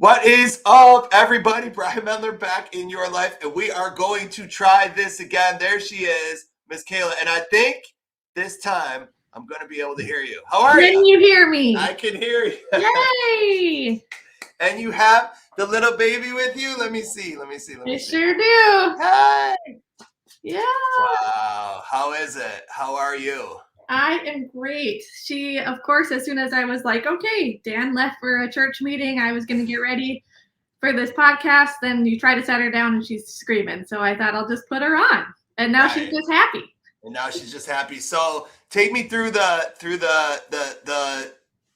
What is up, everybody? Brian Medler back in your life, and we are going to try this again. There she is, Miss Kayla, and I think this time I'm going to be able to hear you. How are Can you? you hear me? I can hear you. Yay! And you have the little baby with you? Let me see. I sure do. Hi. Yeah. Wow. How is it? How are you? I am great. She, of course, as soon as I was like, okay, Dan left for a church meeting, I was going to get ready for this podcast. Then you try to set her down and she's screaming. So I thought I'll just put her on. And now she's just happy. And now she's just happy. So take me through the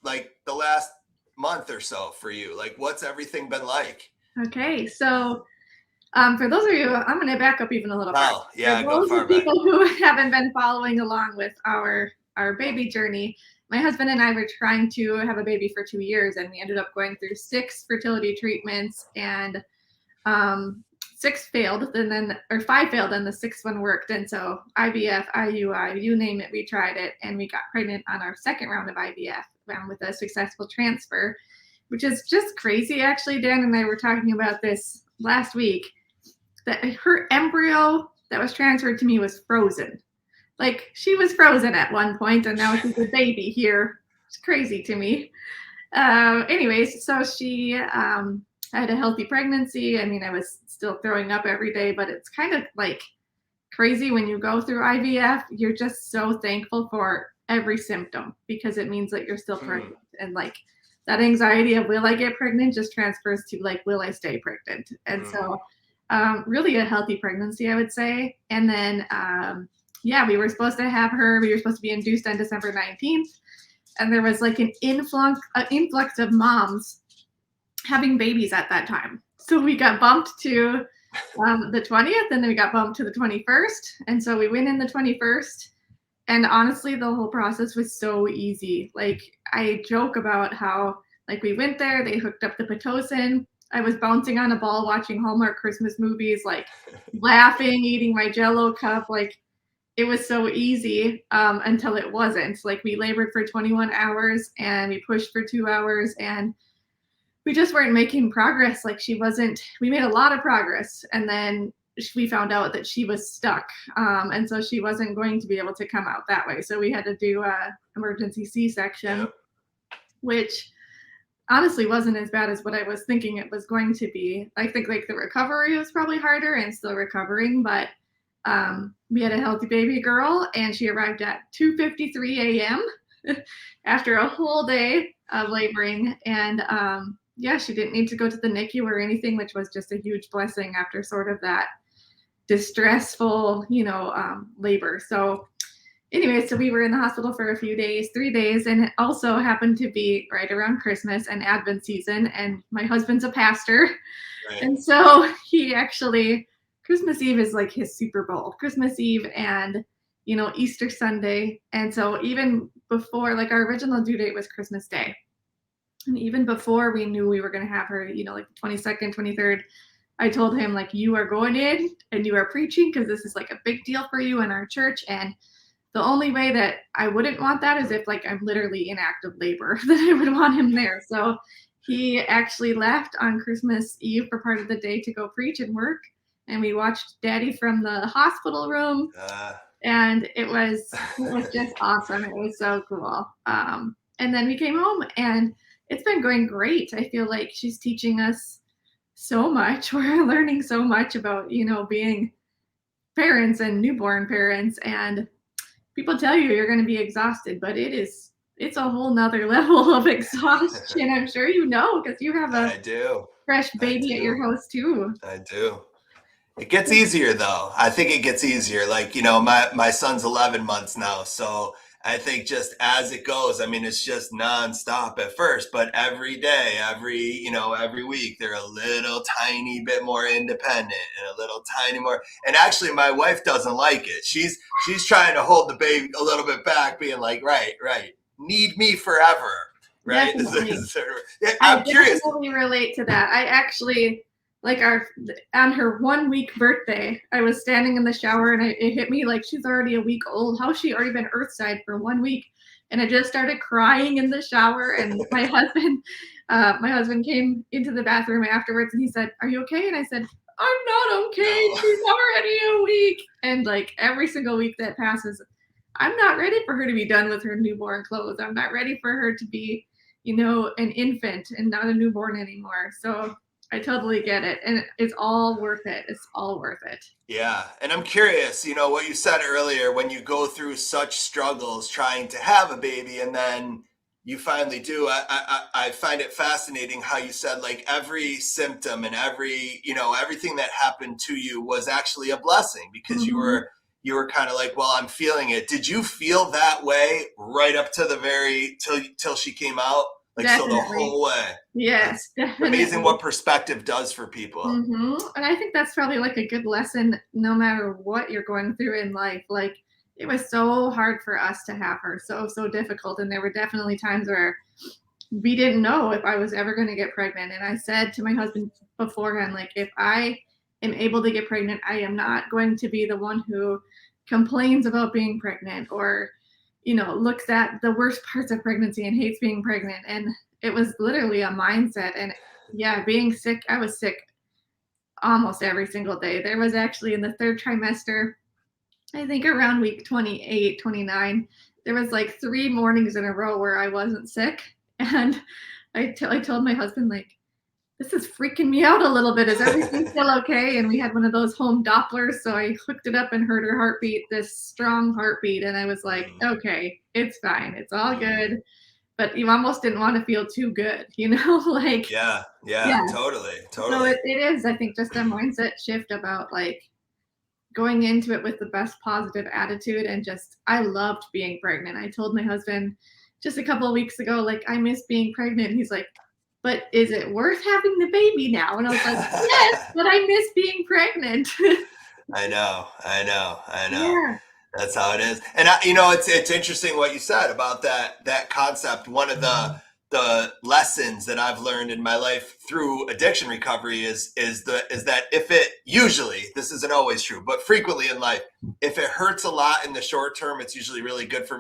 like the last month or so for you. Like, what's everything been like? Okay, so for those of you, I'm going to back up even a little bit. Oh, yeah, for go those far back. people who haven't been following along with our baby journey, my husband and I were trying to have a baby for 2 years, and we ended up going through 6 fertility treatments, and 6 failed, and then or 5 failed, and the 6th one worked. And so IVF, IUI, you name it, we tried it, and we got pregnant on our 2nd round of IVF with a successful transfer, which is just crazy. Actually, Dan and I were talking about this last week, that her embryo that was transferred to me was frozen. Like, she was frozen at one point, and now she's a baby here. It's crazy to me. Anyways, so she had a healthy pregnancy. I mean, I was still throwing up every day, but it's kind of like crazy when you go through IVF. You're just so thankful for every symptom because it means that you're still pregnant. And like that anxiety of will I get pregnant just transfers to like, will I stay pregnant? And so really a healthy pregnancy, I would say. And then, yeah, we were supposed to have her. We were supposed to be induced on December 19th. And there was like an influx of moms having babies at that time. So we got bumped to the 20th, and then we got bumped to the 21st. And so we went in the 21st. And honestly, the whole process was so easy. Like, I joke about how, like, we went there, they hooked up the Pitocin. I was bouncing on a ball watching Hallmark Christmas movies, like laughing, eating my Jell-O cup. Like, it was so easy until it wasn't. Like, we labored for 21 hours and we pushed for 2 hours, and we just weren't making progress. Like, we made a lot of progress, and then we found out that she was stuck. And so she wasn't going to be able to come out that way. So we had to do a emergency C-section, which honestly wasn't as bad as what I was thinking it was going to be. I think like the recovery was probably harder and still recovering, but we had a healthy baby girl, and she arrived at 2:53 a.m. after a whole day of laboring. And yeah, she didn't need to go to the NICU or anything, which was just a huge blessing after sort of that distressful, labor. So anyway, so we were in the hospital for a few days, 3 days, and it also happened to be right around Christmas and Advent season. And my husband's a pastor. Right. And so he actually, Christmas Eve is like his Super Bowl, Christmas Eve and, Easter Sunday. And so even before, like, our original due date was Christmas Day. And even before we knew we were going to have her, like the 22nd, 23rd, I told him, like, you are going in and you are preaching because this is like a big deal for you in our church. And the only way that I wouldn't want that is if, like, I'm literally in active labor, that I would want him there. So he actually left on Christmas Eve for part of the day to go preach and work. And we watched Daddy from the hospital room. And it was just awesome. It was so cool. And then we came home, and it's been going great. I feel like she's teaching us so much. We're learning so much about, being parents and newborn parents. And people tell you you're going to be exhausted, but it's a whole nother level of exhaustion. I'm sure because you have a fresh baby at your house too. I do. It gets easier though. I think it gets easier. Like, my son's 11 months now, so I think just as it goes, I mean, it's just nonstop at first, but every day, every week, they're a little tiny bit more independent and a little tiny more. And actually, my wife doesn't like it. She's trying to hold the baby a little bit back, being like, right, need me forever, right? I'm curious. I definitely relate to that. I actually, like, on her 1-week birthday, I was standing in the shower, and it hit me like, she's already a week old. How's she already been earthside for 1 week? And I just started crying in the shower, and my husband My husband came into the bathroom afterwards and he said, "Are you okay?" And I said, "I'm not okay. No. She's already a week." And like every single week that passes, I'm not ready for her to be done with her newborn clothes. I'm not ready for her to be, an infant and not a newborn anymore. So I totally get it. And it's all worth it. It's all worth it. Yeah, and I'm curious, what you said earlier, when you go through such struggles trying to have a baby and then you finally do. I find it fascinating how you said like every symptom and everything that happened to you was actually a blessing because you Mhm. were you were kind of like, well, I'm feeling it. Did you feel that way right up to the very till she came out? Like so the Definitely. whole way. Yes, That's amazing definitely. what perspective does for people. And I think that's probably like a good lesson no matter what you're going through in life. Like it was so hard for us to have her, so so difficult, and there were definitely times where we didn't know if I was ever going to get pregnant. And I said to my husband beforehand, like, if I am able to get pregnant, I am not going to be the one who complains about being pregnant or, looks at the worst parts of pregnancy and hates being pregnant. And it was literally a mindset. And yeah, being sick, I was sick almost every single day. There was actually in the third trimester, I think around week 28, 29, there was like 3 mornings in a row where I wasn't sick, and I told my husband, like, "This is freaking me out a little bit. Is everything still okay?" And we had one of those home Dopplers, so I hooked it up and heard her heartbeat, this strong heartbeat, and I was like, Mm, "Okay, it's fine. It's all mhm. good." But you almost didn't wanna feel too good, like Yeah, yeah, yeah. totally, So totally. it is, I think, just a mindset shift about, like, going into it with the best positive attitude and just I loved being pregnant. I told my husband just a couple of weeks ago, like, I miss being pregnant. He's like, but is it worth having the baby now? And I was like, yes, but I miss being pregnant. I know, I know, I know. Yeah. That's how it is. And it's interesting what you said about that concept. One of the lessons that I've learned in my life through addiction recovery is that if it usually this isn't always true, but frequently in life, if it hurts a lot in the short term, it's usually really good for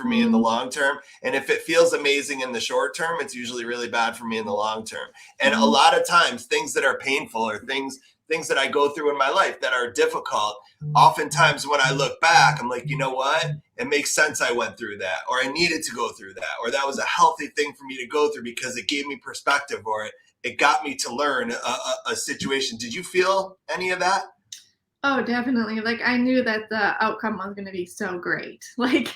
me in the Mm, long term. And if it feels amazing in the short term, it's usually really bad for me in the long term. And a mhm, lot of times things that are painful or things that I go through in my life that are difficult, oftentimes when I look back, I'm like, you know what? It makes sense I went through that, or I needed to go through that, or that was a healthy thing for me to go through because it gave me perspective, or it got me to learn a situation. Did you feel any of that? oh, definitely. Like I knew that the outcome was going to be so great. Like,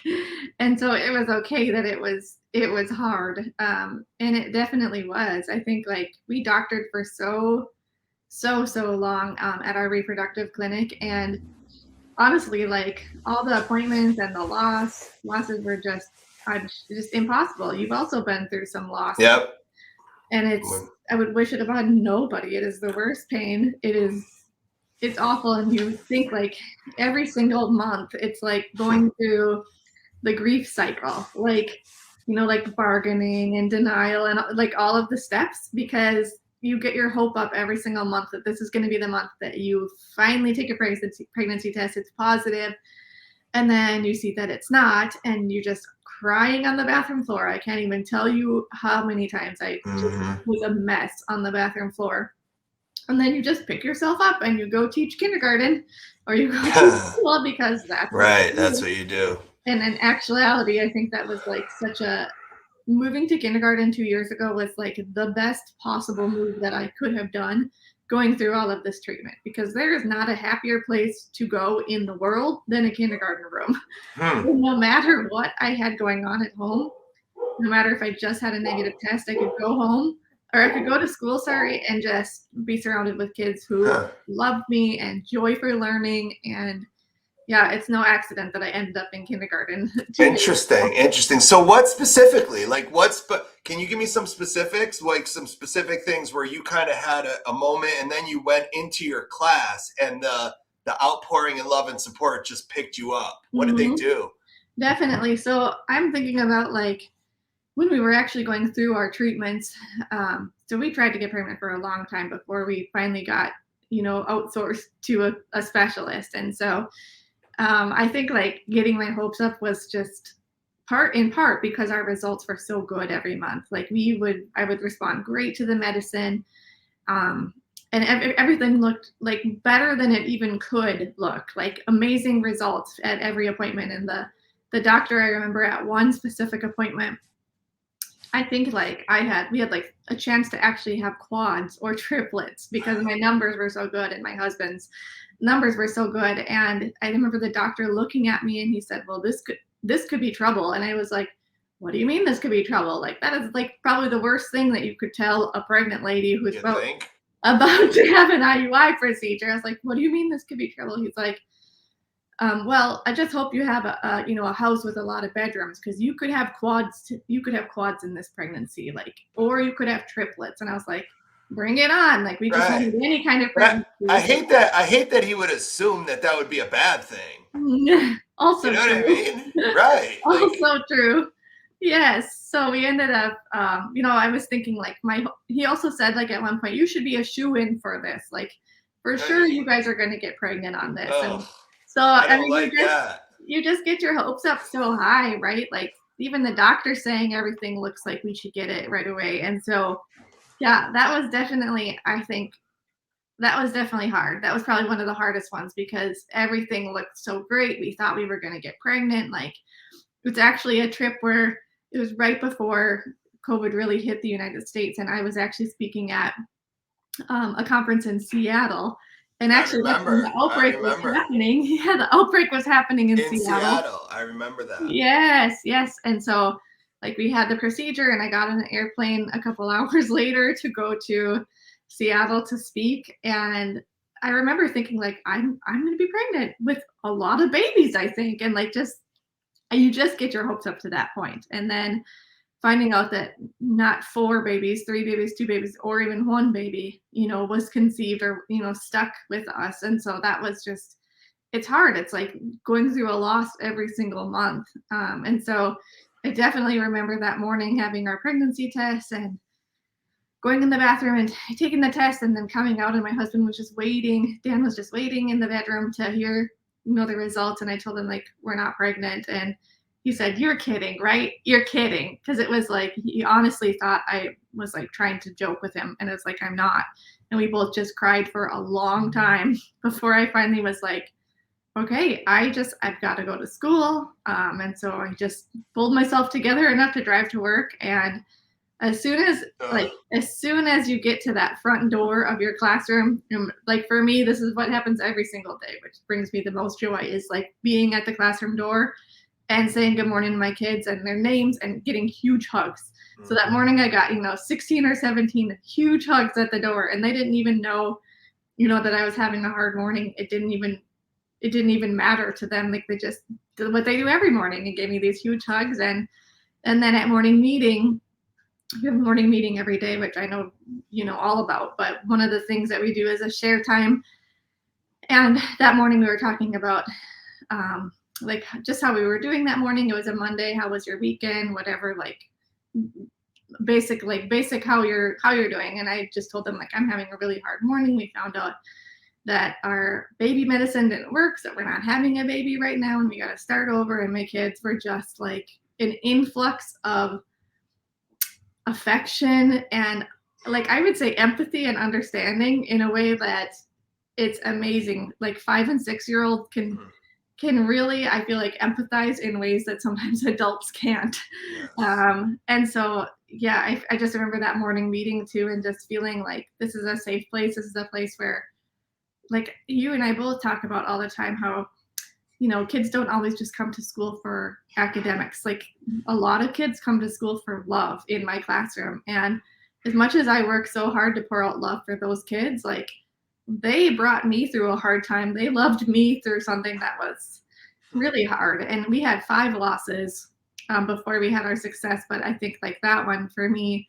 and so it was okay that it was hard. And it definitely was. I think like we doctored for so so so long at our reproductive clinic, and honestly, like all the appointments and the losses were just impossible. You've also been through some loss, Yep. and I would wish it upon nobody. It is the worst pain. It's awful, and you think like every single month it's like going through the grief cycle, like like bargaining and denial and like all of the steps, because you get your hope up every single month that this is going to be the month that you finally take a pregnancy test, it's positive, and then you see that it's not, and you're just crying on the bathroom floor. I can't even tell you how many times I just Mm-hmm. was a mess on the bathroom floor. And then you just pick yourself up and you go teach kindergarten or you go teach school because that's what Right. you That's do. what you do. And in actuality, I think that was like such a moving to kindergarten 2 years ago was like the best possible move that I could have done going through all of this treatment, because there is not a happier place to go in the world than a kindergarten room. Hmm. No matter what I had going on at home, no matter if I just had a negative test, I could go home or I could go to school, sorry, and just be surrounded with kids who Huh. loved me and joy for learning. And yeah, it's no accident that I ended up in kindergarten 2 years Interesting. ago. Interesting. So what specifically? Like can you give me some specifics? Like some specific things where you kind of had a moment and then you went into your class and the outpouring and love and support just picked you up. What did they Mhm. do? Definitely. So I'm thinking about like when we were actually going through our treatments. So we tried to get pregnant for a long time before we finally got, outsourced to a specialist. And so I think like getting my hopes up was just in part because our results were so good every month. Like I would respond great to the medicine. Um, and everything looked like better than it even could look, like amazing results at every appointment. And the doctor, I remember at one specific appointment, I think like we had like a chance to actually have quads or triplets because my numbers were so good and my husband's numbers were so good. And I remember the doctor looking at me and he said, well, this could be trouble. And I was like, what do you mean this could be trouble? Like that is like probably the worst thing that you could tell a pregnant lady who's You think? about to have an IUI procedure. I was like, what do you mean this could be trouble? He's like, well, I just hope you have a house with a lot of bedrooms because you could have quads. You could have quads in this pregnancy, like, or you could have triplets. And I was like, bring it on! Like, we just Right. wanted any kind of But pregnancy. I hate that. I hate that he would assume that would be a bad thing. Also You know true. what I mean? Right. Also true. Yes. So we ended up, I was thinking like he also said like at one point, you should be a shoe-in for this. Like, for sure, you guys are going to get pregnant on this. And Oh, so, I I don't mean, like that. you just get your hopes up so high, right? Like even the doctor saying everything looks like we should get it right away. And so, yeah, I think that was definitely hard. That was probably one of the hardest ones because everything looked so great. We thought we were going to get pregnant. Like it's actually a trip where it was right before COVID really hit the United States. And I was actually speaking at a conference in Seattle. And I actually, that's when the remember. I outbreak was remember. happening. Yeah, the outbreak was happening in In Seattle. Seattle, I remember that. Yes, yes. And so, like, we had the procedure, and I got on an airplane a couple hours later to go to Seattle to speak. And I remember thinking, like, I'm going to be pregnant with a lot of babies, I think. And like, you just get your hopes up to that point. And then finding out that not 4 babies, 3 babies, 2 babies, or even 1 baby, was conceived or, stuck with us. And so that was just, it's hard. It's like going through a loss every single month. And so I definitely remember that morning having our pregnancy test and going in the bathroom and taking the test and then coming out, and my husband was just waiting. Dan was just waiting in the bedroom to hear, the results. And I told him like, we're not pregnant. And he said, you're kidding, right? You're kidding. Cause it was like, he honestly thought I was like trying to joke with him. And it's like, I'm not. And we both just cried for a long time before I finally was like, okay, I've got to go to school. And so I just pulled myself together enough to drive to work. And as soon as you get to that front door of your classroom, like for me, this is what happens every single day, which brings me the most joy, is like being at the classroom door and saying good morning to my kids and their names and getting huge hugs. So that morning I got, 16 or 17 huge hugs at the door, and they didn't even know, that I was having a hard morning. It didn't even matter to them. Like they just did what they do every morning and gave me these huge hugs. And then at morning meeting, we have a morning meeting every day, which I know all about. But one of the things that we do is a share time. And that morning we were talking about like just how we were doing that morning. It was a Monday. How was your weekend? Whatever, like basic how you're doing. And I just told them like, I'm having a really hard morning. We found out that our baby medicine didn't work, so we're not having a baby right now, and we got to start over. And my kids were just like an influx of affection and, like, I would say empathy and understanding in a way that it's amazing. Like 5 and 6-year-old can really, I feel like, empathize in ways that sometimes adults can't. Yes. And so, yeah, I just remember that morning meeting too, and just feeling like this is a safe place. This is a place where, like, you and I both talk about all the time how, kids don't always just come to school for academics. Like a lot of kids come to school for love in my classroom. And as much as I work so hard to pour out love for those kids, like they brought me through a hard time. They loved me through something that was really hard. And we had 5 losses before we had our success. But I think like that one for me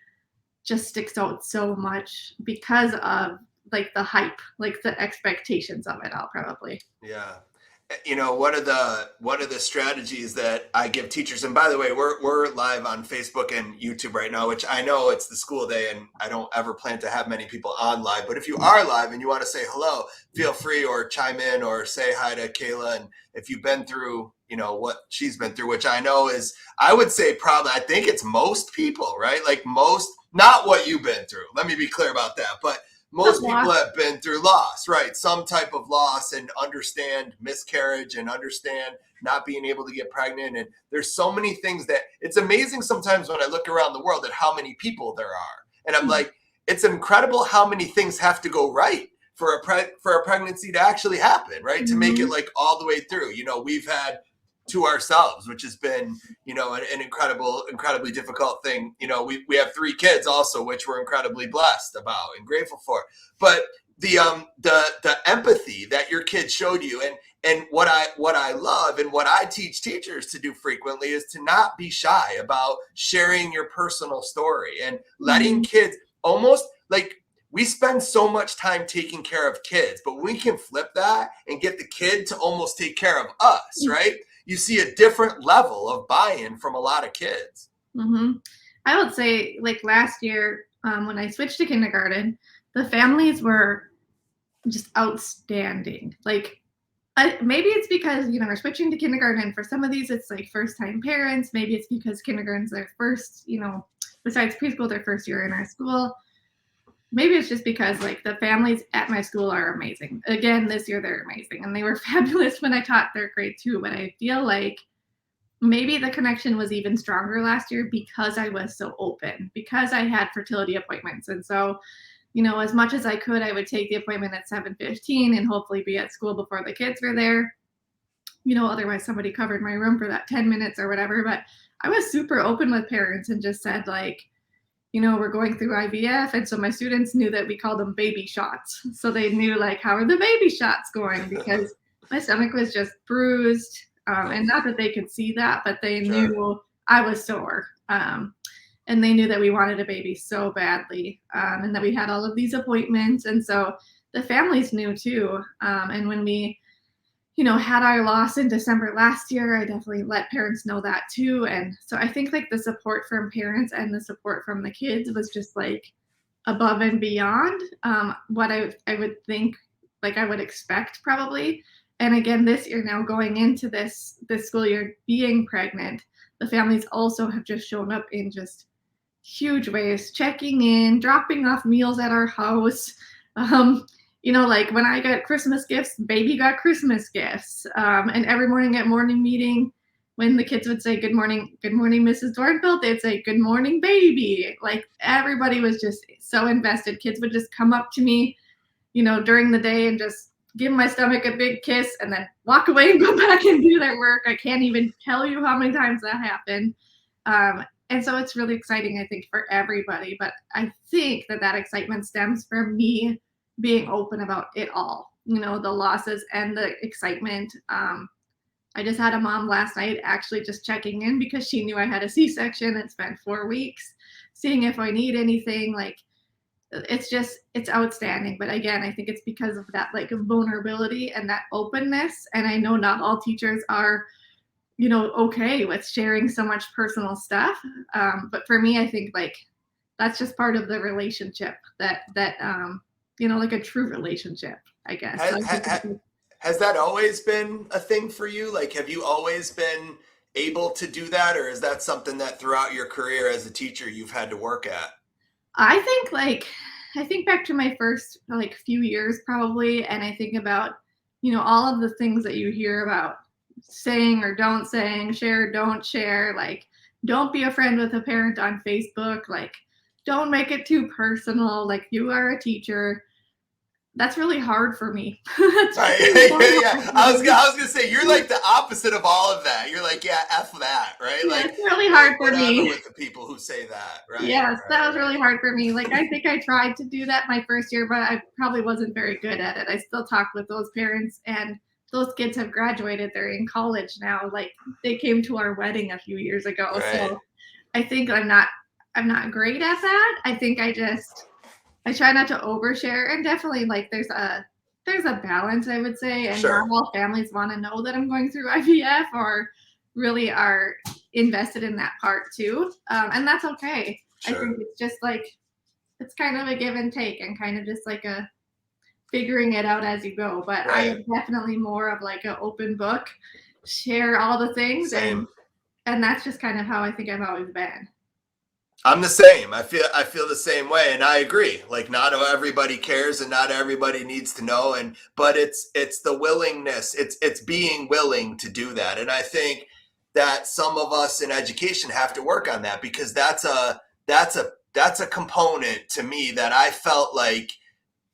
just sticks out so much because of like the hype, like the expectations of it all, probably. Yeah. one of the strategies that I give teachers, and by the way, we're live on Facebook and YouTube right now, which I know it's the school day and I don't ever plan to have many people on live, but if you are live and you want to say hello, feel free, or chime in or say hi to Kayla. And if you've been through, what she's been through, which I know is, I would say probably, I think it's most people, right? Like most, not what you've been through. Let me be clear about that. But most people have been through loss, right? Some type of loss, and understand miscarriage and understand not being able to get pregnant. And there's so many things that it's amazing sometimes when I look around the world at how many people there are. And I'm like, it's incredible how many things have to go right for a pregnancy to actually happen, right? To make it like all the way through. We've had to ourselves, which has been, an incredibly difficult thing. We have 3 kids also, which we're incredibly blessed about and grateful for. But the empathy that your kids showed you, and what I love and what I teach teachers to do frequently is to not be shy about sharing your personal story and letting kids, almost like, we spend so much time taking care of kids, but we can flip that and get the kid to almost take care of us, right? You see a different level of buy-in from a lot of kids. I would say, like last year, when I switched to kindergarten, the families were just outstanding. Like, maybe it's because, we're switching to kindergarten, and for some of these, it's like first-time parents. Maybe it's because kindergarten's their first, besides preschool, their first year in our school. Maybe it's just because, like, the families at my school are amazing. Again, this year they're amazing, and they were fabulous when I taught their grade 2. But I feel like maybe the connection was even stronger last year because I was so open, because I had fertility appointments. And so, as much as I could, I would take the appointment at 7:15 and hopefully be at school before the kids were there. Otherwise somebody covered my room for that 10 minutes or whatever. But I was super open with parents and just said, like, we're going through IVF. And so my students knew that we called them baby shots. So they knew, like, how are the baby shots going? Because my stomach was just bruised. And not that they could see that, but they knew I was sore. And they knew that we wanted a baby so badly, and that we had all of these appointments. And so the families knew too. And when we, had our loss in December last year, I definitely let parents know that too. And so I think, like, the support from parents and the support from the kids was just, like, above and beyond what I would think, like, I would expect probably. And again, this year, now going into this school year, being pregnant, the families also have just shown up in just huge ways, checking in, dropping off meals at our house. Like, when I got Christmas gifts, baby got Christmas gifts. And every morning at morning meeting, when the kids would say, good morning, Mrs. Dornfeld, they'd say, good morning, baby. Like, everybody was just so invested. Kids would just come up to me, during the day and just give my stomach a big kiss and then walk away and go back and do their work. I can't even tell you how many times that happened. And so it's really exciting, I think, for everybody. But I think that excitement stems from me being open about it all, the losses and the excitement. I just had a mom last night actually just checking in because she knew I had a C-section. It's been 4 weeks, seeing if I need anything. Like, it's outstanding. But again, I think it's because of that, like, vulnerability and that openness. And I know not all teachers are, okay with sharing so much personal stuff. But for me, I think, like, that's just part of the relationship that like a true relationship, I guess. Has that always been a thing for you? Like, have you always been able to do that? Or is that something that throughout your career as a teacher, you've had to work at? I think back to my first, like, few years probably. And I think about, all of the things that you hear about saying or don't saying, share or don't share, like, don't be a friend with a parent on Facebook, like, don't make it too personal, like, you are a teacher. That's really hard for me. Right. Yeah. I was gonna say, you're like the opposite of all of that. You're like, yeah, F that, right? Yeah, like, it's really hard for me with the people who say that, right? Yes, that was really hard for me. Like, I think I tried to do that my first year, but I probably wasn't very good at it. I still talk with those parents, and those kids have graduated. They're in college now. Like, they came to our wedding a few years ago. Right. So I think I'm not great at that. I think I try not to overshare. And definitely, like, there's there's a balance, I would say, and not Sure, all families want to know that I'm going through IVF or really are invested in that part too. And that's okay. I think sure. it's just like it's kind of a give and take and kind of just like a figuring it out as you go. But I Right. am definitely more of like an open book, share all the things, Same. and that's just kind of how I think I've always been. I'm the same. I feel the same way, and I agree. Like not everybody cares, and not everybody needs to know. And but it's the willingness. It's being willing to do that. And I think that some of us in education have to work on that because that's a component to me that I felt like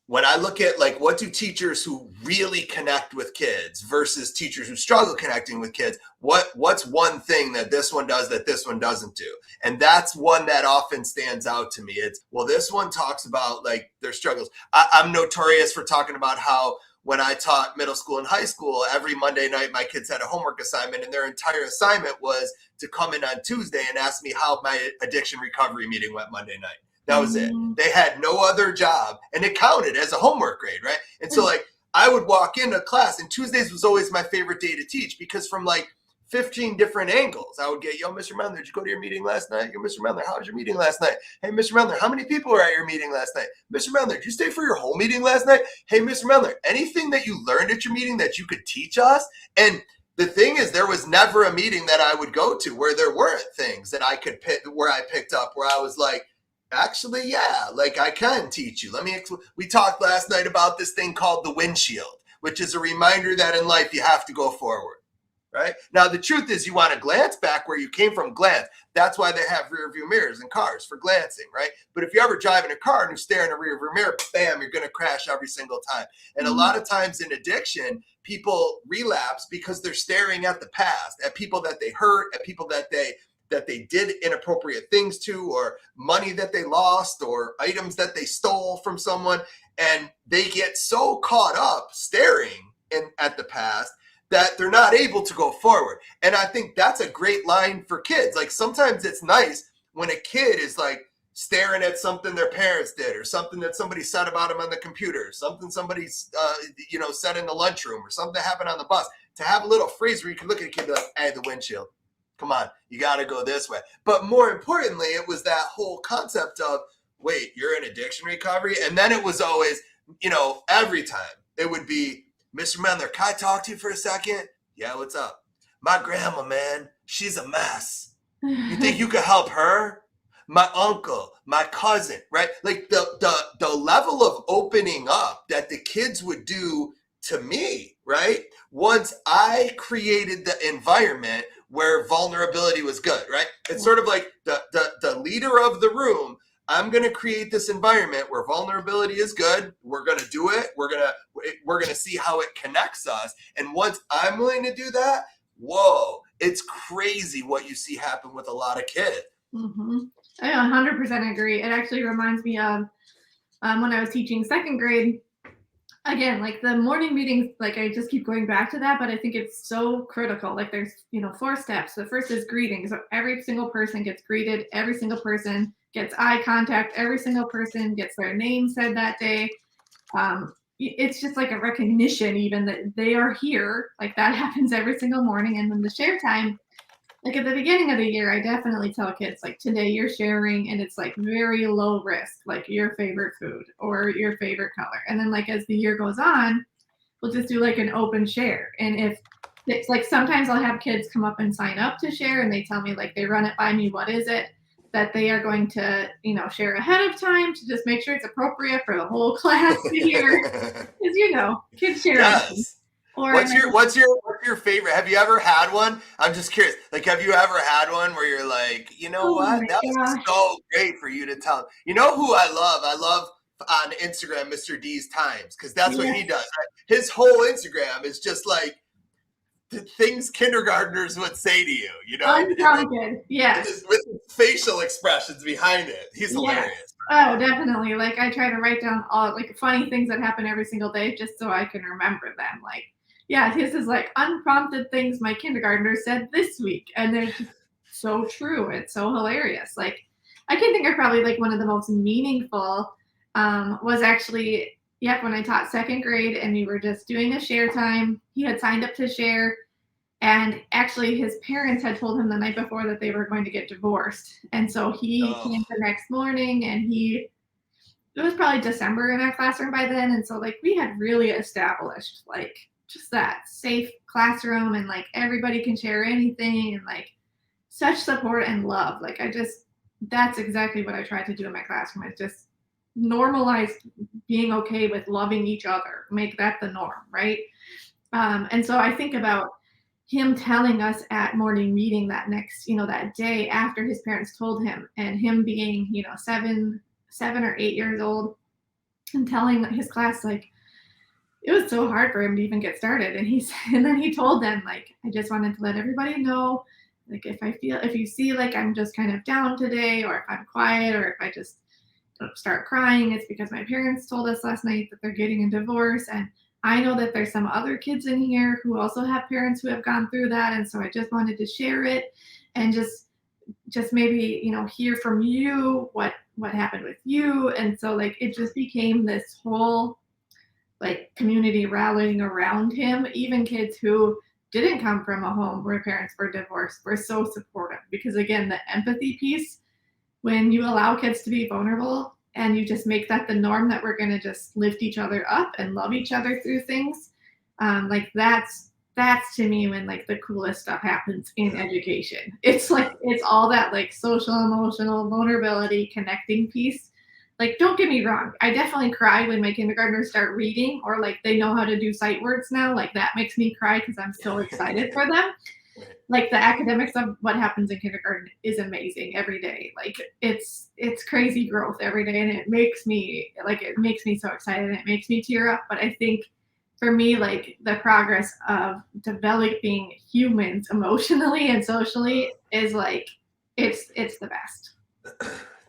when I look at like what do teachers who really connect with kids versus teachers who struggle connecting with kids, what's one thing that this one does that this one doesn't do? And that's one that often stands out to me. It's well, this one talks about like their struggles. I'm notorious for talking about how when I taught middle school and high school, every Monday night my kids had a homework assignment, and their entire assignment was to come in on Tuesday and ask me how my addiction recovery meeting went Monday night. That was it. Mm. They had no other job, and it counted as a homework grade, right? And so, like, I would walk into class, and Tuesdays was always my favorite day to teach because from like 15 different angles, I would get, yo, Mr. Mellor, did you go to your meeting last night? Yo, Mr. Mellor, how was your meeting last night? Hey, Mr. Mellor, how many people were at your meeting last night? Mr. Mellor, did you stay for your whole meeting last night? Hey, Mr. Mellor, anything that you learned at your meeting that you could teach us? And the thing is, there was never a meeting that I would go to where there weren't things that I could pick, where I picked up, where I was like, actually, yeah, like I can teach you. We talked last night about this thing called the windshield, which is a reminder that in life you have to go forward, right? Now, the truth is you want to glance back where you came from, glance. That's why they have rear view mirrors in cars for glancing, right? But if you ever drive in a car and you stare in a rear view mirror, bam, you're going to crash every single time. And a lot of times in addiction, people relapse because they're staring at the past, at people that they hurt, at people that they did inappropriate things to, or money that they lost, or items that they stole from someone. And they get so caught up staring at the past that they're not able to go forward. And I think that's a great line for kids. Like sometimes it's nice when a kid is like staring at something their parents did, or something that somebody said about them on the computer, something somebody said in the lunchroom, or something that happened on the bus, to have a little phrase where you can look at a kid and be like, hey, the windshield. Come on, you got to go this way. But more importantly, it was that whole concept of, wait, you're in addiction recovery? And then it was always, every time it would be, Mr. Mellor, can I talk to you for a second? Yeah, what's up? My grandma, man, she's a mess. You think you could help her? My uncle, my cousin, right? Like the level of opening up that the kids would do to me, right? Once I created the environment where vulnerability was good, right? It's sort of like the leader of the room. I'm going to create this environment where vulnerability is good. We're going to do it. We're going to see how it connects us. And once I'm willing to do that, whoa, it's crazy what you see happen with a lot of kids. Mm-hmm. I 100% agree. It actually reminds me of when I was teaching second grade. Again, like the morning meetings, like I just keep going back to that, but I think it's so critical. Like there's, 4 steps. The first is greeting. So every single person gets greeted. Every single person gets eye contact. Every single person gets their name said that day. It's just like a recognition even that they are here. Like that happens every single morning. And then the share time, like at the beginning of the year, I definitely tell kids like today you're sharing and it's like very low risk, like your favorite food or your favorite color. And then like as the year goes on, we'll just do like an open share. And if it's like sometimes I'll have kids come up and sign up to share and they tell me like they run it by me, what is it that they are going to, share ahead of time to just make sure it's appropriate for the whole class to hear. Because kids share. Yes. Or what's your favorite? Have you ever had one? I'm just curious. Like, have you ever had one where you're like, oh what? That was so great for you to tell. You know who I love? I love on Instagram, Mr. D's Times, because that's what he does. Right? His whole Instagram is just like the things kindergartners would say to you, Unprompted, yes. With facial expressions behind it. He's hilarious. Oh, definitely. Like I try to write down all like funny things that happen every single day just so I can remember them. Like, yeah, his is like unprompted things my kindergartner said this week. And they're just so true. It's so hilarious. Like I can think of probably like one of the most meaningful was actually Yep, when I taught second grade and we were just doing a share time, he had signed up to share. And actually, his parents had told him the night before that they were going to get divorced. And so he Oh, came the next morning and it was probably December in our classroom by then. And so, like, we had really established, like, just that safe classroom and, like, everybody can share anything and, like, such support and love. Like, that's exactly what I tried to do in my classroom is just normalize being okay with loving each other, make that the norm, right? And so I think about him telling us at morning meeting that next, that day after his parents told him, and him being, 7 or 8 years old, and telling his class, like, it was so hard for him to even get started. And then he told them, like, I just wanted to let everybody know, like, if you see like I'm just kind of down today, or if I'm quiet, or if I just don't start crying, it's because my parents told us last night that they're getting a divorce. And I know that there's some other kids in here who also have parents who have gone through that. And so I just wanted to share it and just maybe, hear from you what happened with you. And so, like, it just became this whole, like, community rallying around him. Even kids who didn't come from a home where parents were divorced were so supportive, because again, the empathy piece, when you allow kids to be vulnerable and you just make that the norm, that we're going to just lift each other up and love each other through things, like, that's to me when, like, the coolest stuff happens in education. It's like, it's all that, like, social, emotional vulnerability, connecting piece. Like, don't get me wrong, I definitely cry when my kindergartners start reading, or, like, they know how to do sight words now. Like, that makes me cry because I'm so excited for them. Like, the academics of what happens in kindergarten is amazing every day. Like, it's crazy growth every day, and it makes me so excited, and it makes me tear up. But I think for me, like, the progress of developing humans emotionally and socially is, like, it's the best.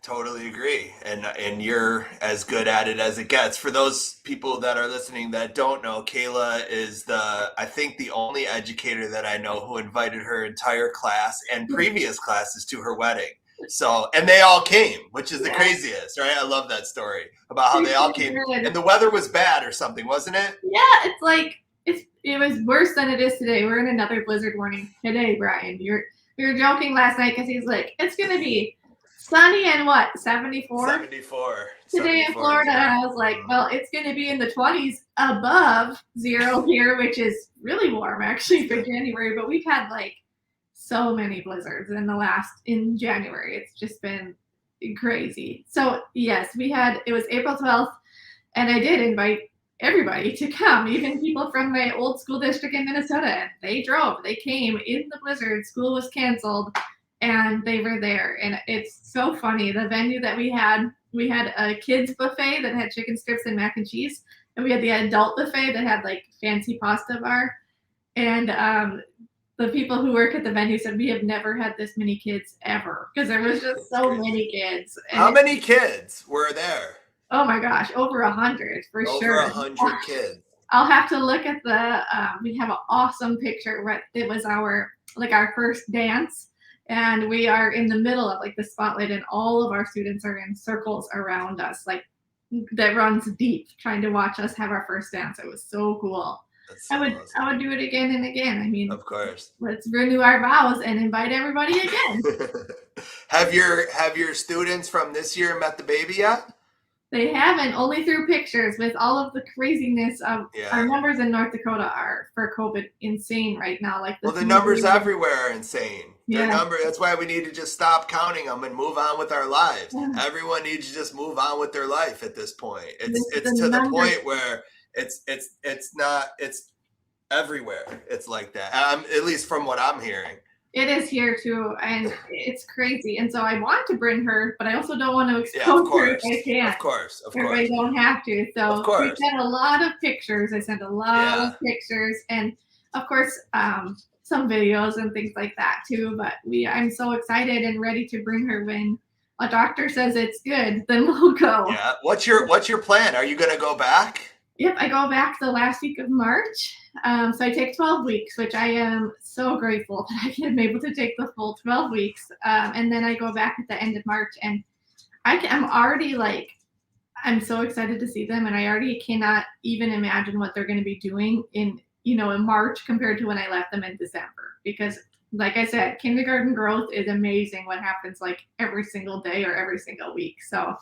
totally agree. And you're as good at it as it gets. For those people that are listening that don't know, Kayla is I think the only educator that I know who invited her entire class and previous classes to her wedding. So, and they all came, which is the Yeah. craziest, right? I love that story about how they all came. Good. And the weather was bad or something, wasn't it? Yeah, it's like it was worse than it is today. We're in another blizzard warning today, Brian. We were joking last night because he's like, it's gonna be sunny and what, 74 74. today in Florida. And I was like, well, it's gonna be in the 20s above zero here, which is really warm actually for January. But we've had, like, so many blizzards in January. It's just been crazy. So yes, it was April 12th, and I did invite everybody to come, even people from my old school district in Minnesota. And they came in the blizzard. School was canceled, and they were there. And it's so funny. The venue that we had a kids buffet that had chicken strips and mac and cheese, and we had the adult buffet that had, like, fancy pasta bar. And the people who work at the venue said we have never had this many kids ever, because there was just so many kids. And how many kids were there? Oh my gosh, over 100 for sure. Over 100 kids. I'll have to look at we have an awesome picture. It was our first dance, and we are in the middle of, like, the spotlight, and all of our students are in circles around us, like, that runs deep, trying to watch us have our first dance. It was so cool. So I would do it again and again. I mean, of course. Let's renew our vows and invite everybody again. Have your students from this year met the baby yet? They haven't, only through pictures. With all of the craziness of our numbers in North Dakota are for COVID insane right now. Like, the numbers everywhere are insane. Yeah. That's why we need to just stop counting them and move on with our lives. Yeah. Everyone needs to just move on with their life at this point. It's to the point where it's everywhere. It's like that. At least from what I'm hearing. It is here too, and it's crazy. And so I want to bring her, but I also don't want to expose her if I can't. Of course. Everybody don't have to. So we sent a lot of pictures. I sent a lot of pictures, and of course, some videos and things like that too. But I'm so excited and ready to bring her when a doctor says it's good. Then we'll go. Yeah. What's your plan? Are you going to go back? Yep, I go back the last week of March. So I take 12 weeks, which I am so grateful that I am able to take the full 12 weeks. And then I go back at the end of March, and I'm already, like, I'm so excited to see them, and I already cannot even imagine what they're going to be doing in March compared to when I left them in December. Because, like I said, kindergarten growth is amazing. What happens like every single day or every single week. So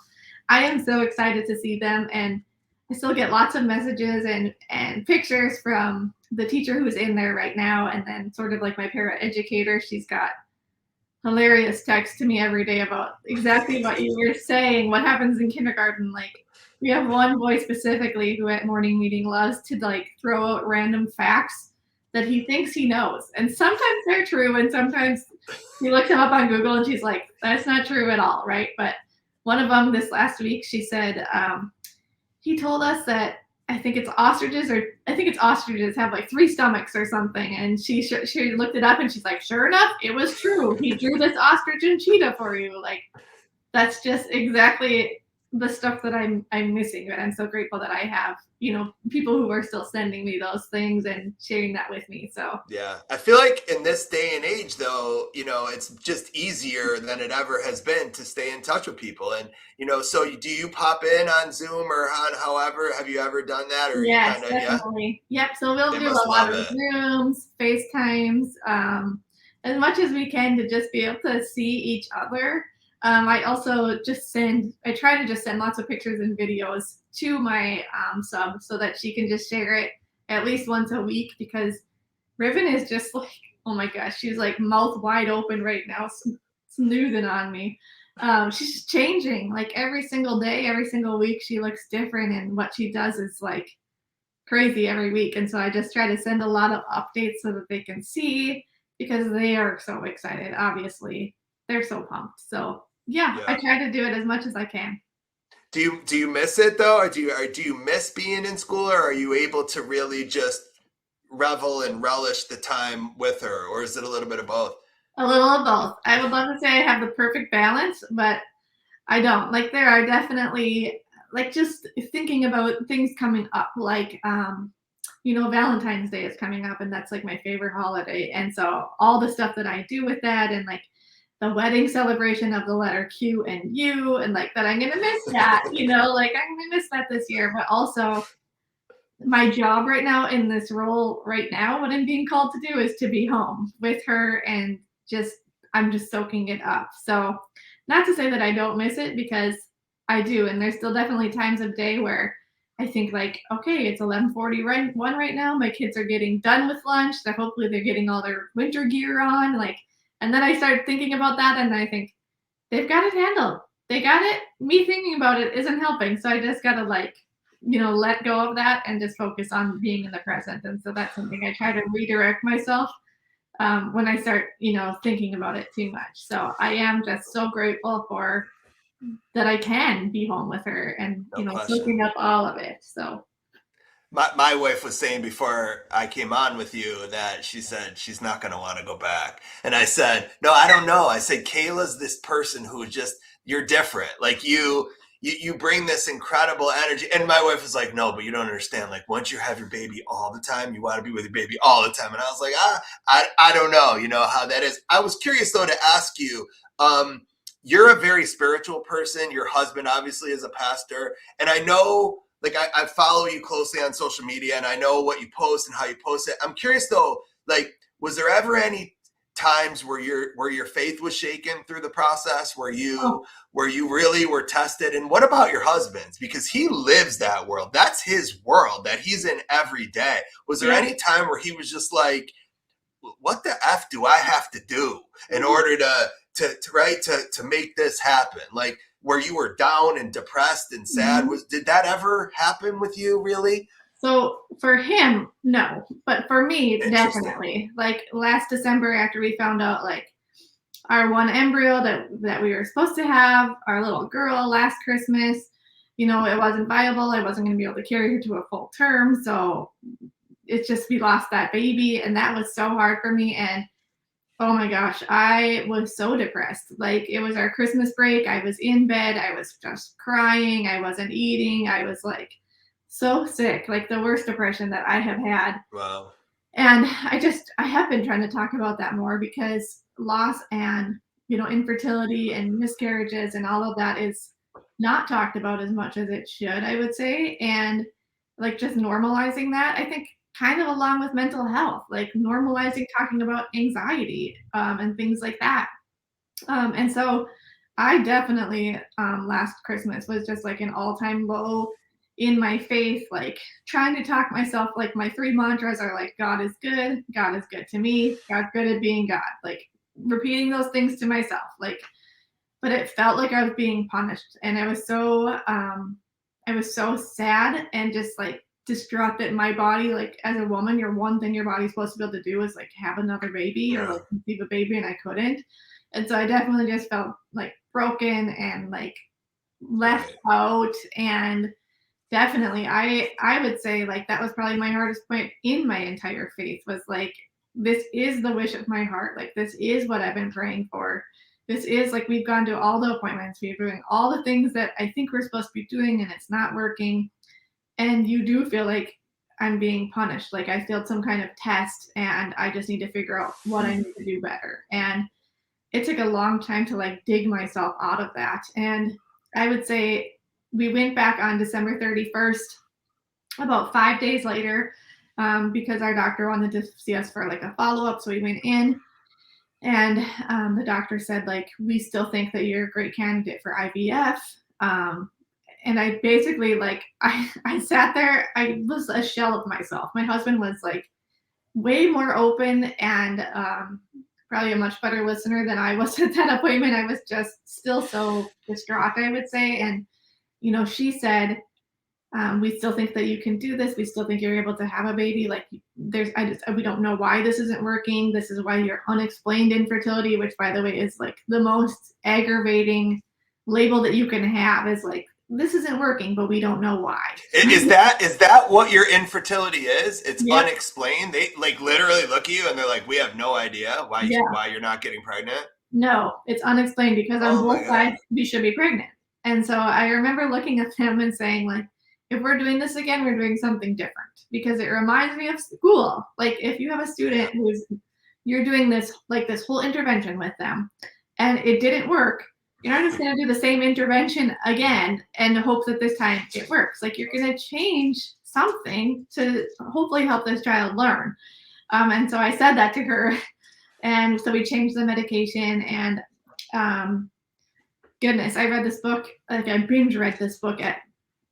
I am so excited to see them, and I still get lots of messages and pictures from the teacher who's in there right now, and then sort of like my paraeducator. She's got hilarious text to me every day about exactly what you were saying, what happens in kindergarten. Like, we have one boy specifically who at morning meeting loves to like throw out random facts that he thinks he knows. And sometimes they're true, and sometimes he looks them up on Google and she's like, that's not true at all, right? But one of them this last week, she said, he told us that I think it's ostriches have like three stomachs or something. And she looked it up and she's like, sure enough, it was true. He drew this ostrich and cheetah for you. Like, that's just exactly the stuff that I'm missing. But I'm so grateful that I have, people who are still sending me those things and sharing that with me. So Yeah, I feel like in this day and age, though, it's just easier than it ever has been to stay in touch with people. And, so do you pop in on Zoom or on however? Have you ever done that? Or you yes, kind of, yeah, definitely. Yep. So we'll they do must a lot love of it. Zooms, FaceTimes, as much as we can to just be able to see each other. I also I try to just send lots of pictures and videos to my sub so that she can just share it at least once a week, because Riven is just like, oh my gosh, she's like mouth wide open right now, snoozing on me. She's just changing like every single day, every single week. She looks different, and what she does is like crazy every week. And so I just try to send a lot of updates so that they can see, because they are so excited. Obviously, they're so pumped. So yeah, I Yeah. try to do it as much as I can. Do you miss it though, or do you miss being in school, or are you able to really just revel and relish the time with her, or is it a little bit of both? A little of both. I would love to say I have the perfect balance, but I don't. Like, there are definitely, like, just thinking about things coming up, like Valentine's Day is coming up, and that's like my favorite holiday. And so all the stuff that I do with that, and like the wedding celebration of the letter Q and U, and like that, I'm gonna miss that, like I'm gonna miss that this year. But also, my job right now in this role right now, what I'm being called to do is to be home with her, and just I'm just soaking it up. So, not to say that I don't miss it, because I do, and there's still definitely times of day where I think like, okay, it's 11:41 right now. My kids are getting done with lunch. So hopefully they're getting all their winter gear on, like, and then I start thinking about that, and I think they've got it handled. They got it. Me thinking about it isn't helping. So I just gotta like, let go of that and just focus on being in the present. And so that's something I try to redirect myself when I start, thinking about it too much. So I am just so grateful for that I can be home with her and, No question. soaking up all of it. So My wife was saying before I came on with you that she said she's not going to want to go back. And I said, no, I don't know. I said, Kayla's this person who just, you're different. Like you bring this incredible energy. And my wife was like, no, but you don't understand. Like, once you have your baby all the time, you want to be with your baby all the time. And I was like, I don't know, how that is. I was curious though to ask you, you're a very spiritual person. Your husband obviously is a pastor. And I know, like, I follow you closely on social media, and I know what you post and how you post it. I'm curious though, like, was there ever any times where your faith was shaken through the process, where oh, you really were tested? And what about your husband's, because he lives that world, that's his world that he's in every day? Was there yeah. any time where he was just like, what the f do I have to do in order to make this happen? Like, where you were down and depressed and sad, Mhm. did that ever happen with you, really? So for him, no, but for me, Interesting. definitely. Like last December, after we found out like our one embryo that we were supposed to have, our little girl last Christmas, it wasn't viable. I wasn't going to be able to carry her to a full term, so it's just we lost that baby, and that was so hard for me. And oh my gosh, I was so depressed. Like, it was our Christmas break. I was in bed. I was just crying. I wasn't eating. I was like so sick, like the worst depression that I have had. Wow. And I have been trying to talk about that more, because loss and, infertility and miscarriages and all of that is not talked about as much as it should, I would say. And like just normalizing that, I think kind of along with mental health, like normalizing talking about anxiety and things like that. And so I definitely last Christmas was just like an all-time low in my faith, like trying to talk myself, like my three mantras are like God is good to me, God's good at being God. Like repeating those things to myself. Like, but it felt like I was being punished. And I was so sad and just like distraught that my body, like as a woman, your one thing your body's supposed to be able to do is like have another baby or Yeah. like conceive a baby, and I couldn't. And so I definitely just felt like broken and like left Right. out. And definitely I would say like that was probably my hardest point in my entire faith was like this is the wish of my heart. Like this is what I've been praying for. This is like we've gone to all the appointments, we're doing all the things that I think we're supposed to be doing and it's not working. And you do feel like I'm being punished. Like I failed some kind of test and I just need to figure out what I need to do better. And it took a long time to like dig myself out of that. And I would say we went back on December 31st, about 5 days later, because our doctor wanted to see us for like a follow up. So we went in, and the doctor said, like, we still think that you're a great candidate for IVF. And I basically, like, I sat there, I was a shell of myself. My husband was like way more open and probably a much better listener than I was at that appointment. I was just still so distraught, I would say. And, you know, she said, we still think that you can do this. We still think you're able to have a baby. Like we don't know why this isn't working. This is why you're unexplained infertility, which by the way is like the most aggravating label that you can have is like, this isn't working, but we don't know why. Is that what your infertility is? It's Yep. unexplained. They like literally look at you and they're like, "We have no idea Yeah. why you're not getting pregnant." No, it's unexplained because on Oh my both god. sides we should be pregnant. And so I remember looking at them and saying, like, if we're doing this again, we're doing something different because it reminds me of school. Like if you have a Yeah. student who's you're doing this like this whole intervention with them and it didn't work, you're not just going to do the same intervention again and hope that this time it works. Like you're going to change something to hopefully help this child learn. And so I said that to her, and so we changed the medication. And um, goodness, I read this book. Like I binge read this book at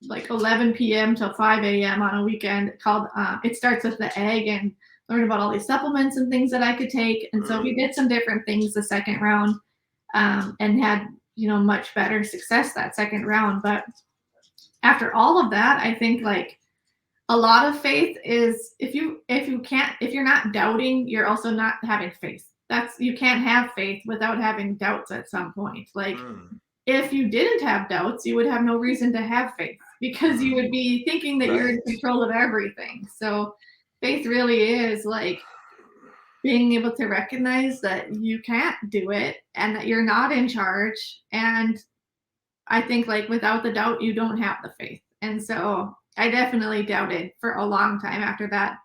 like 11 p.m. till 5 a.m. on a weekend called It Starts with the Egg, and learned about all these supplements and things that I could take. And so we did some different things the second round, and had, you know, much better success that second round. But after all of that, I think like a lot of faith is if you're not doubting, you're also not having faith. That's you can't have faith without having doubts at some point. Like Mm, if you didn't have doubts, you would have no reason to have faith because you mm, would be thinking that you're in right. control of everything. So faith really is like being able to recognize that you can't do it and that you're not in charge. And I think like without the doubt, you don't have the faith. And so I definitely doubted for a long time after that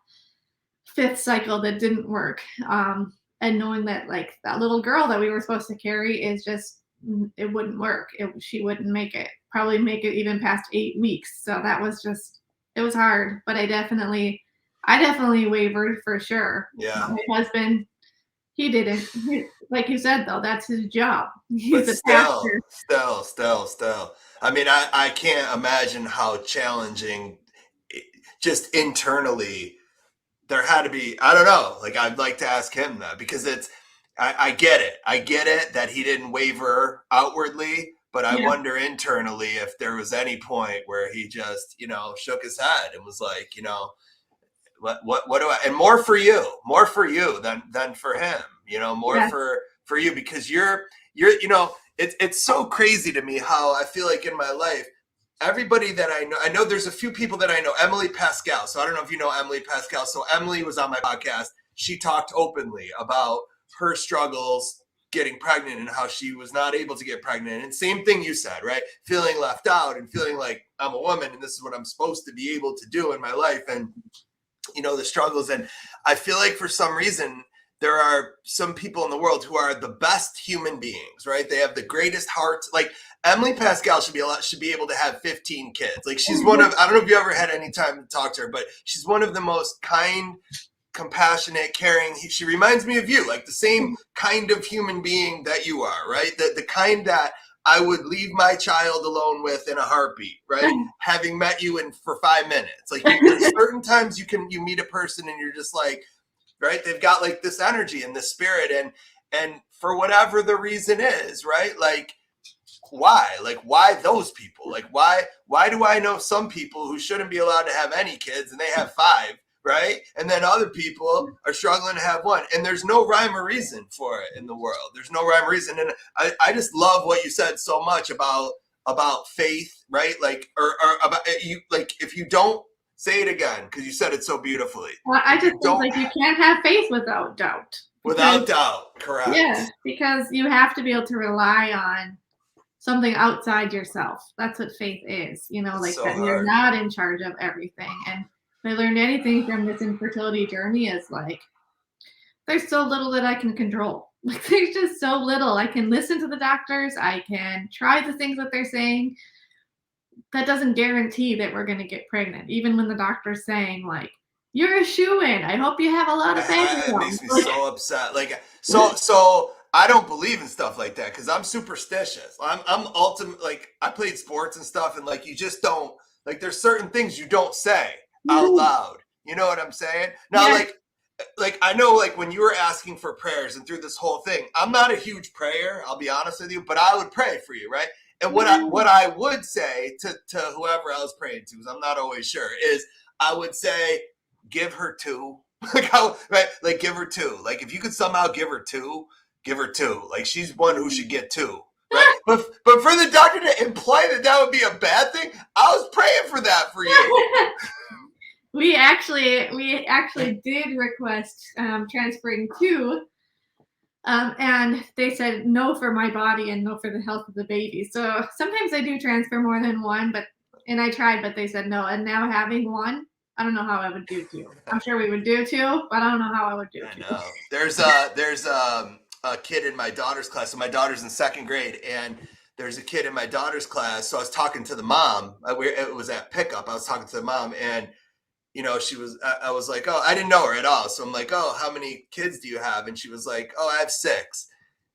fifth cycle that didn't work. And knowing that like that little girl that we were supposed to carry is just it wouldn't work. She wouldn't make it. Probably make it even past 8 weeks. So that was just it was hard. But I definitely wavered for sure. Yeah. My husband, he didn't. Like you said though, that's his job. But He's a still, pastor. still. I mean, I can't imagine how challenging just internally there had to be. I don't know. Like, I'd like to ask him that because I get it. I get it that he didn't waver outwardly, but I Yeah, wonder internally if there was any point where he just, shook his head and was like, what do I, and more for you than for him, more yeah, for you, because it's so crazy to me how I feel like in my life, everybody that I know there's a few people that I know, Emily Pascal. So I don't know if you know Emily Pascal. So Emily was on my podcast. She talked openly about her struggles getting pregnant and how she was not able to get pregnant. And same thing you said, right? Feeling left out and feeling like I'm a woman and this is what I'm supposed to be able to do in my life. And the struggles. And I feel like for some reason there are some people in the world who are the best human beings, right? They have the greatest hearts. Like Emily Pascal should be able to have 15 kids. Like she's one of, I don't know if you ever had any time to talk to her, but she's one of the most kind, compassionate, caring. She reminds me of you, like the same kind of human being that you are, right? The kind that I would leave my child alone with in a heartbeat, right? Having met you in for 5 minutes. Like there's certain times you meet a person and you're just like, right? They've got like this energy and this spirit, and for whatever the reason is, right? Like why those people? Like why do I know some people who shouldn't be allowed to have any kids and they have 5, right? And then other people are struggling to have 1, and there's no rhyme or reason for it in the world. There's no rhyme or reason. And I just love what you said so much about faith, right? Like or about you, like if you don't say it again, because you said it so beautifully. Well, I just think like you can't have faith without doubt. Without doubt, correct. Yeah, because you have to be able to rely on something outside yourself. That's what faith is, like so that you're not in charge of everything. And if I learned anything from this infertility journey is like, there's so little that I can control. Like there's just so little. I can listen to the doctors. I can try the things that they're saying. That doesn't guarantee that we're going to get pregnant. Even when the doctor's saying like, you're a shoo-in. I hope you have a lot of babies. It makes me so upset. Like, so I don't believe in stuff like that because I'm superstitious. I'm ultimate. Like I played sports and stuff, and like you just don't like. There's certain things you don't say out loud. You know what I'm saying? Now, yeah. like I know, like when you were asking for prayers and through this whole thing, I'm not a huge prayer. I'll be honest with you, but I would pray for you, right? And what I would say to whoever I was praying to, because I'm not always sure, is I would say, give her 2. Right? Like give her 2. Like if you could somehow give her 2, give her 2. Like she's one who should get 2. Right? but for the doctor to imply that would be a bad thing, I was praying for that for you. We actually did request transferring 2. And they said no for my body and no for the health of the baby. So sometimes I do transfer more than 1, and I tried, but they said no. And now having 1, I don't know how I would do 2. I'm sure we would do 2, but I don't know how I would do 2. I know. There's a kid in my daughter's class. So my daughter's in 2nd grade, and there's a kid in my daughter's class. So I was talking to the mom. It was at pickup. I was talking to the mom, and I was like, oh, I didn't know her at all. So I'm like, oh, how many kids do you have? And she was like, oh, I have 6.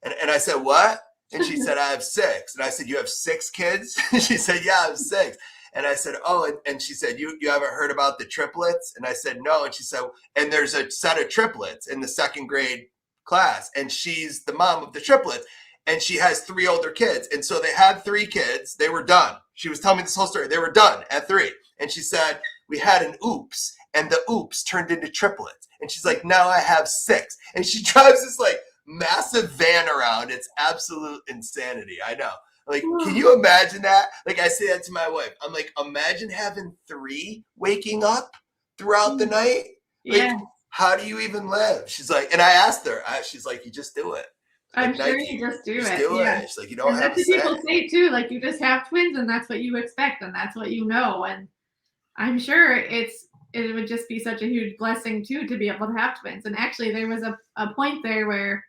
And I said, what? And she said, I have 6. And I said, you have 6 kids? And she said, yeah, I have 6. And I said, oh, and she said, you haven't heard about the triplets? And I said, no. And she said, and there's a set of triplets in the 2nd grade class. And she's the mom of the triplets. And she has 3 older kids. And so they had 3 kids. They were done. She was telling me this whole story. They were done at 3. And she said, we had an oops, and the oops turned into triplets. And she's like, now I have 6. And she drives this like massive van around. It's absolute insanity. I know. Like, can you imagine that? Like I say that to my wife. I'm like, imagine having 3 waking up throughout the night. Like, yeah. How do you even live? She's like, and I asked her, she's like, you just do it. I'm sure you just do it. Yeah. She's like, you don't have to say. That's what people say too. Like you just have twins, and that's what you expect, and that's what you know. And I'm sure it would just be such a huge blessing too to be able to have twins. And actually, there was a point there where,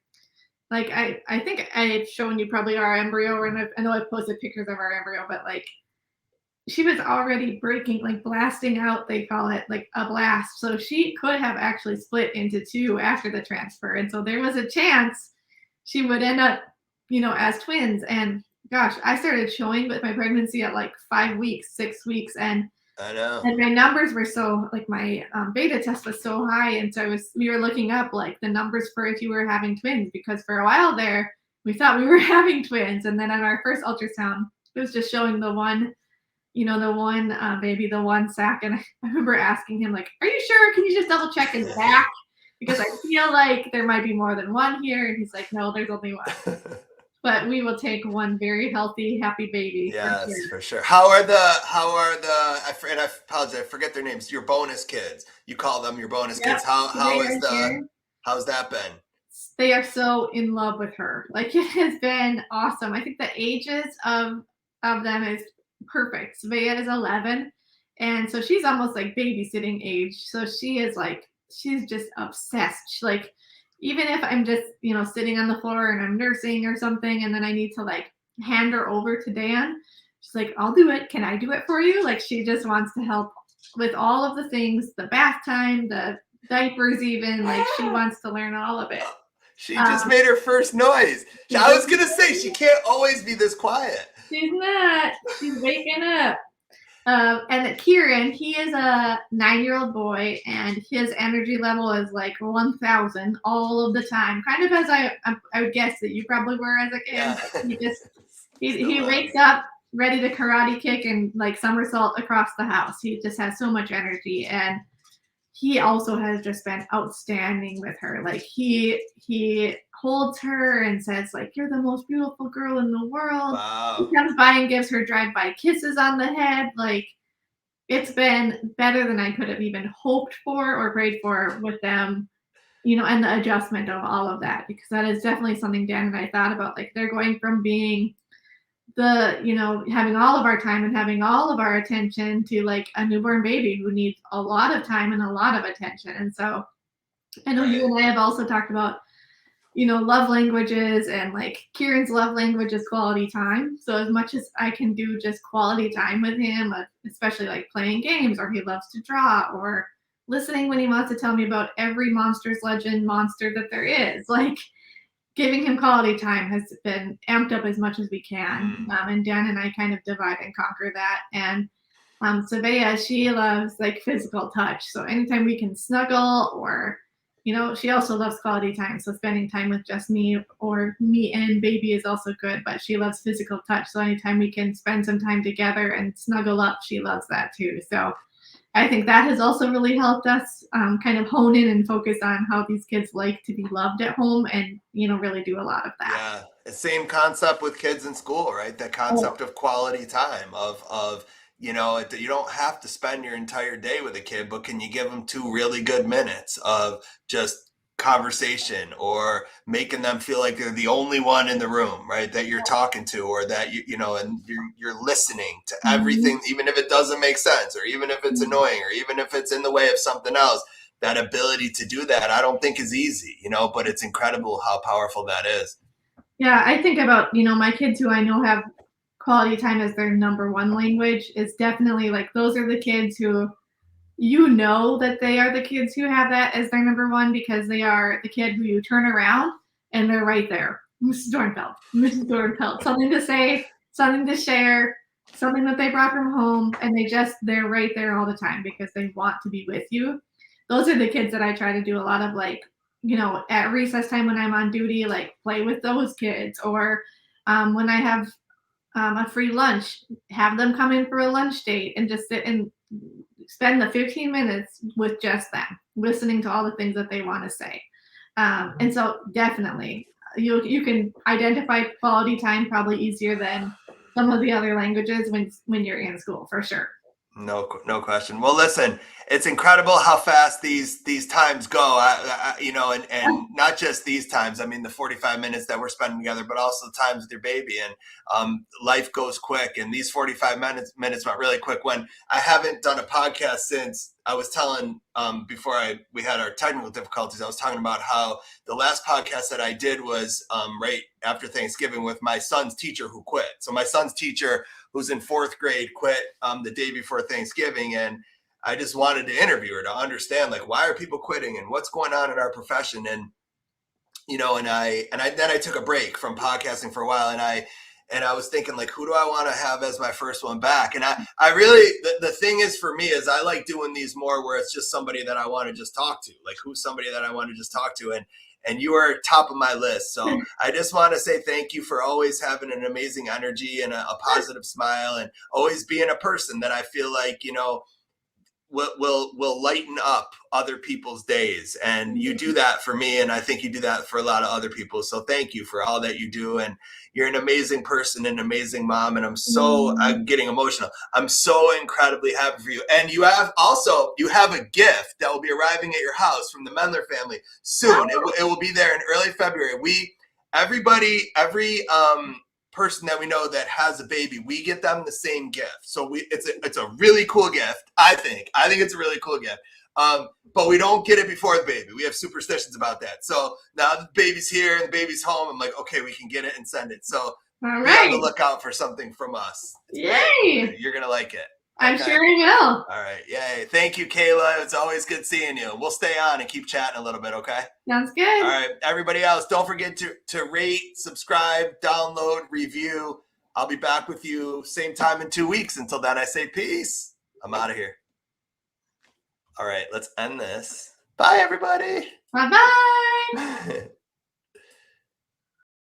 like, I think I've shown you probably our embryo, and I know I've posted pictures of our embryo, but like, she was already breaking, like blasting out. They call it like a blast. So she could have actually split into 2 after the transfer, and so there was a chance she would end up, as twins. And gosh, I started showing with my pregnancy at like 5 weeks, 6 weeks, and I know. And my numbers were so, like my beta test was so high. And so we were looking up like the numbers for if you were having twins, because for a while there, we thought we were having twins. And then on our first ultrasound, it was just showing the one, the one baby, the one sac. And I remember asking him like, are you sure? Can you just double check his back? Because I feel like there might be more than one here. And he's like, no, there's only one. But we will take one very healthy, happy baby. Yes, for sure. How are the? I apologize, I forget their names. Your bonus kids. You call them your bonus kids. How's that been? They are so in love with her. Like it has been awesome. I think the ages of them is perfect. Svea is 11, and so she's almost like babysitting age. So she's just obsessed. even if I'm just, sitting on the floor and I'm nursing or something, and then I need to like hand her over to Dan, she's like, I'll do it. Can I do it for you? Like, she just wants to help with all of the things, the bath time, the diapers, even. Like, she wants to learn all of it. She just made her first noise. I was going to say, she can't always be this quiet. She's not. She's waking up. And Kieran, he is a 9-year-old boy, and his energy level is like 1,000 all of the time. Kind of as I would guess that you probably were as a kid. Yeah. He wakes up ready to karate kick and like somersault across the house. He just has so much energy, and he also has just been outstanding with her. Like he holds her and says like, "You're the most beautiful girl in the world." Wow. He comes by and gives her drive-by kisses on the head. Like, it's been better than I could have even hoped for or prayed for with them, and the adjustment of all of that, because that is definitely something Dan and I thought about. Like, they're going from being having all of our time and having all of our attention to like a newborn baby who needs a lot of time and a lot of attention. And so I know you and I have also talked about, love languages, and like Kieran's love language is quality time. So as much as I can do just quality time with him, especially like playing games, or he loves to draw, or listening when he wants to tell me about every Monsters Legend monster that there is, like giving him quality time has been amped up as much as we can. And Dan and I kind of divide and conquer that. And Savea, she loves like physical touch. So anytime we can snuggle, or, she also loves quality time. So spending time with just me, or me and baby, is also good, but she loves physical touch. So anytime we can spend some time together and snuggle up, she loves that too. So I think that has also really helped us kind of hone in and focus on how these kids like to be loved at home, and, really do a lot of that. Yeah. Same concept with kids in school, right? That concept of quality time of, you don't have to spend your entire day with a kid, but can you give them 2 really good minutes of just conversation, or making them feel like they're the only one in the room, right? That you're talking to, or that and you're listening to everything, even if it doesn't make sense, or even if it's annoying, or even if it's in the way of something else. That ability to do that, I don't think is easy, but it's incredible how powerful that is. Yeah, I think about, my kids who I know have quality time as their number one language. Is definitely like, those are the kids who, that they are the kids who have that as their number one, because they are the kid who you turn around and they're right there. Mrs. Dornfeld, something to say, something to share, something that they brought from home, and they're right there all the time because they want to be with you. Those are the kids that I try to do a lot of, like, at recess time when I'm on duty, like play with those kids, or when I have a free lunch, have them come in for a lunch date and just sit and spend the 15 minutes with just them, listening to all the things that they want to say. And so definitely you can identify quality time probably easier than some of the other languages when you're in school, for sure. No question. Well, listen, it's incredible how fast these times go. And not just these times. I mean, the 45 minutes that we're spending together, but also times with your baby. And life goes quick. And these 45 minutes went really quick. When I haven't done a podcast since, I was telling before we had our technical difficulties, I was talking about how the last podcast that I did was right after Thanksgiving with my son's teacher who quit. So my son's teacher, who's in 4th grade, quit the day before Thanksgiving. And I just wanted to interview her to understand, like, why are people quitting and what's going on in our profession? And, then I took a break from podcasting for a while, and I was thinking, like, who do I want to have as my first one back? And I really, the thing is for me is I like doing these more where it's just somebody that I want to just talk to, like who's somebody that I want to just talk to. And you are top of my list. So I just want to say thank you for always having an amazing energy and a positive smile, and always being a person that I feel like, will lighten up other people's days. And you do that for me, and I think you do that for a lot of other people. So thank you for all that you do. And you're an amazing person, an amazing mom. And I'm getting emotional. I'm so incredibly happy for you. And you have a gift that will be arriving at your house from the Mendler family soon. It will be there in early February. Every person that we know that has a baby, we get them the same gift. So it's a really cool gift. I think it's a really cool gift. But we don't get it before the baby. We have superstitions about that. So now the baby's here and the baby's home. I'm like, okay, we can get it and send it. So All be on the right. lookout for something from us. It's Yay! great. You're going to like it. I'm sure I will. All right. Yay. Thank you, Kayla. It's always good seeing you. We'll stay on and keep chatting a little bit, okay? Sounds good. All right. Everybody else, don't forget to rate, subscribe, download, review. I'll be back with you same time in 2 weeks. Until then, I say peace. I'm out of here. All right. Let's end this. Bye, everybody. Bye-bye.